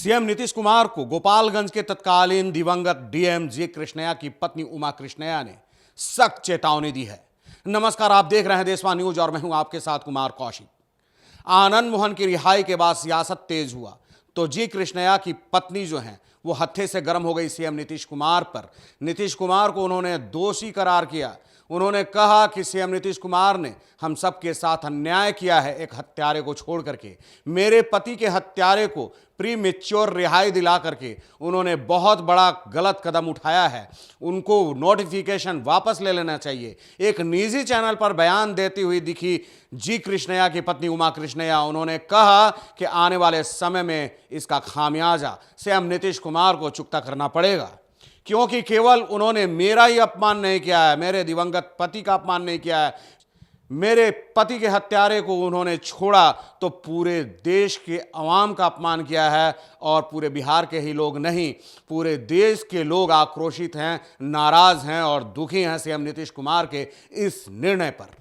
CM Nitish Kumar को गोपालगंज के तत्कालीन दिवंगत डीएम जी कृष्णैया की पत्नी उमा कृष्णैया ने सख्त चेतावनी दी है। नमस्कार, आप देख रहे हैं देशवा न्यूज और मैं हूं आपके साथ कुमार कौशिक। आनंद मोहन की रिहाई के बाद सियासत तेज हुआ तो जी कृष्णैया की पत्नी जो हैं वो हत्थे से गर्म हो गई सीएम नीतीश कुमार पर। नीतीश कुमार को उन्होंने दोषी करार किया। उन्होंने कहा कि सीएम नीतीश कुमार ने हम सब के साथ अन्याय किया है एक हत्यारे को छोड़ करके। मेरे पति के हत्यारे को प्री मैच्योर रिहाई दिला करके उन्होंने बहुत बड़ा गलत कदम उठाया है। उनको नोटिफिकेशन वापस ले लेना चाहिए। एक निजी चैनल पर बयान देती हुई दिखी जी कृष्णैया की पत्नी उमा कृष्णैया। उन्होंने कहा कि आने वाले समय में इसका खामियाजा सीएम नीतीश कुमार को चुकता करना पड़ेगा, क्योंकि केवल उन्होंने मेरा ही अपमान नहीं किया है, मेरे दिवंगत पति का अपमान नहीं किया है, मेरे पति के हत्यारे को उन्होंने छोड़ा तो पूरे देश के अवाम का अपमान किया है। और पूरे बिहार के ही लोग नहीं, पूरे देश के लोग आक्रोशित हैं, नाराज हैं और दुखी हैं सीएम नीतीश कुमार के इस निर्णय पर।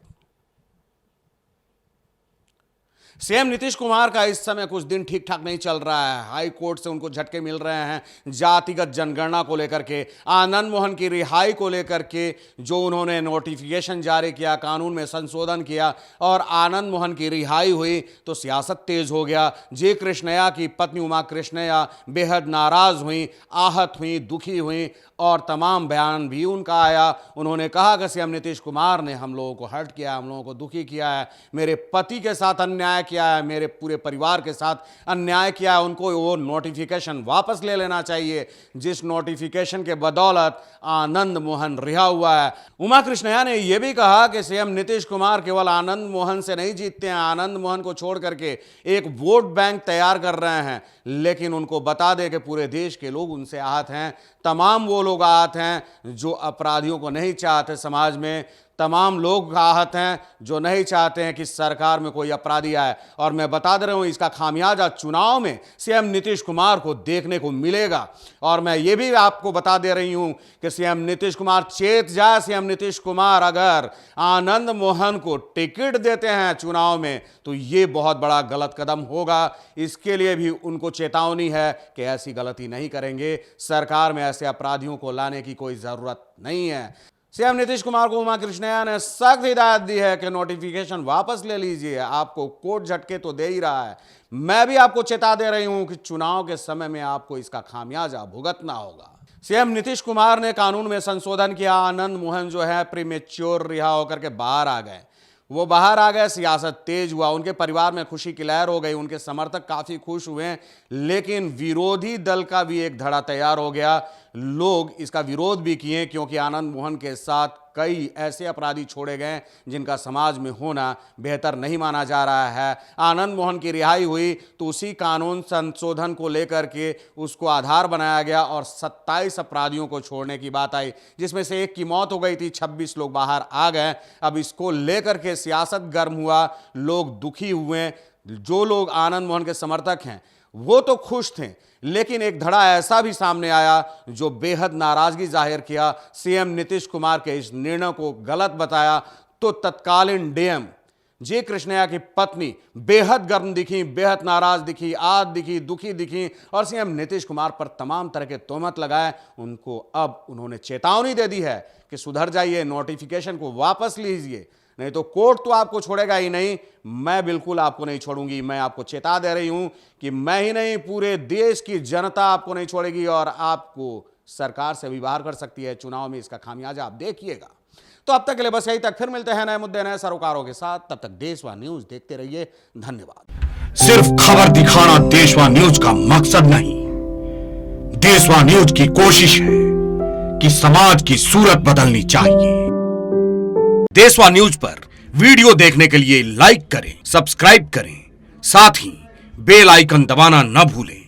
सीएम नीतीश कुमार का इस समय कुछ दिन ठीक ठाक नहीं चल रहा है। हाई कोर्ट से उनको झटके मिल रहे हैं जातिगत जनगणना को लेकर के, आनंद मोहन की रिहाई को लेकर के जो उन्होंने नोटिफिकेशन जारी किया, कानून में संशोधन किया और आनंद मोहन की रिहाई हुई तो सियासत तेज हो गया। जी कृष्णैया की पत्नी उमा कृष्णैया बेहद नाराज हुई, आहत हुई, दुखी हुई और तमाम बयान भी उनका आया। उन्होंने कहा कि सीएम नीतीश कुमार ने हम लोगों को हर्ट किया, हम लोगों को दुखी किया है, मेरे पति के साथ अन्याय किया है, मेरे पूरे परिवार के साथ अन्याय किया है। उनको वो नोटिफिकेशन वापस ले लेना चाहिए जिस नोटिफिकेशन के बदौलत आनंद मोहन रिहा हुआ है। उमा कृष्णैया ने यह भी कहा कि सीएम नीतीश कुमार केवल आनंद मोहन से नहीं जीतते हैं, आनंद मोहन को छोड़ करके एक वोट बैंक तैयार कर रहे हैं, लेकिन उनको बता दें कि पूरे देश के लोग उनसे आहत हैं। तमाम वो लोग आहत हैं जो अपराधियों को नहीं चाहते समाज में, तमाम लोग आहत हैं जो नहीं चाहते हैं कि सरकार में कोई अपराधी आए। और मैं बता दे रहा हूं इसका खामियाजा चुनाव में सीएम नीतीश कुमार को देखने को मिलेगा। और मैं ये भी आपको बता दे रही हूं कि सीएम नीतीश कुमार चेत जाए। सीएम नीतीश कुमार अगर आनंद मोहन को टिकट देते हैं चुनाव में तो ये बहुत बड़ा गलत कदम होगा। इसके लिए भी उनको चेतावनी है कि ऐसी गलती नहीं करेंगे। सरकार में ऐसे अपराधियों को लाने की कोई जरूरत नहीं है। सीएम नीतीश कुमार को उमा कृष्णैया ने सख्त हिदायत दी है कि नोटिफिकेशन वापस ले लीजिए। आपको कोर्ट झटके तो दे ही रहा है, मैं भी आपको चेता दे रही हूं कि चुनाव के समय में आपको इसका खामियाजा भुगतना होगा। सीएम नीतीश कुमार ने कानून में संशोधन किया। आनंद मोहन जो है प्रीमेच्योर रिहा होकर के बाहर आ गए। वो बाहर आ गए, सियासत तेज हुआ, उनके परिवार में खुशी की लहर हो गई, उनके समर्थक काफी खुश हुए। लेकिन विरोधी दल का भी एक धड़ा तैयार हो गया। लोग इसका विरोध भी किए क्योंकि आनंद मोहन के साथ कई ऐसे अपराधी छोड़े गए जिनका समाज में होना बेहतर नहीं माना जा रहा है। आनंद मोहन की रिहाई हुई तो उसी कानून संशोधन को लेकर के उसको आधार बनाया गया और 27 अपराधियों को छोड़ने की बात आई, जिसमें से एक की मौत हो गई थी, 26 लोग बाहर आ गए। अब इसको लेकर के सियासत गर्म हुआ, लोग दुखी हुए। जो लोग आनंद मोहन के समर्थक हैं वो तो खुश थे, लेकिन एक धड़ा ऐसा भी सामने आया जो बेहद नाराजगी जाहिर किया, सीएम नीतीश कुमार के इस निर्णय को गलत बताया। तो तत्कालीन डीएम जी कृष्णैया की पत्नी बेहद गर्म दिखी, बेहद नाराज दिखी, आद दिखी, दुखी दिखी और सीएम नीतीश कुमार पर तमाम तरह के तोहमत लगाए। उनको अब उन्होंने चेतावनी दे दी है कि सुधर जाइए, नोटिफिकेशन को वापस लीजिए, नहीं तो कोर्ट तो आपको छोड़ेगा ही नहीं। मैं बिल्कुल आपको नहीं छोड़ूंगी। मैं आपको चेता दे रही हूं कि मैं ही नहीं, पूरे देश की जनता आपको नहीं छोड़ेगी और आपको सरकार से भी बाहर कर सकती है। चुनाव में इसका खामियाजा आप देखिएगा। तो अब तक के लिए बस यही तक, फिर मिलते हैं नए मुद्दे, नए सरोकारों के साथ। तब तक देशवा न्यूज देखते रहिए। धन्यवाद। सिर्फ खबर दिखाना देशवा न्यूज का मकसद नहीं, देशवा न्यूज की कोशिश है कि समाज की सूरत बदलनी चाहिए। देशवा न्यूज पर वीडियो देखने के लिए लाइक करें, सब्सक्राइब करें, साथ ही बेल आइकन दबाना न भूलें।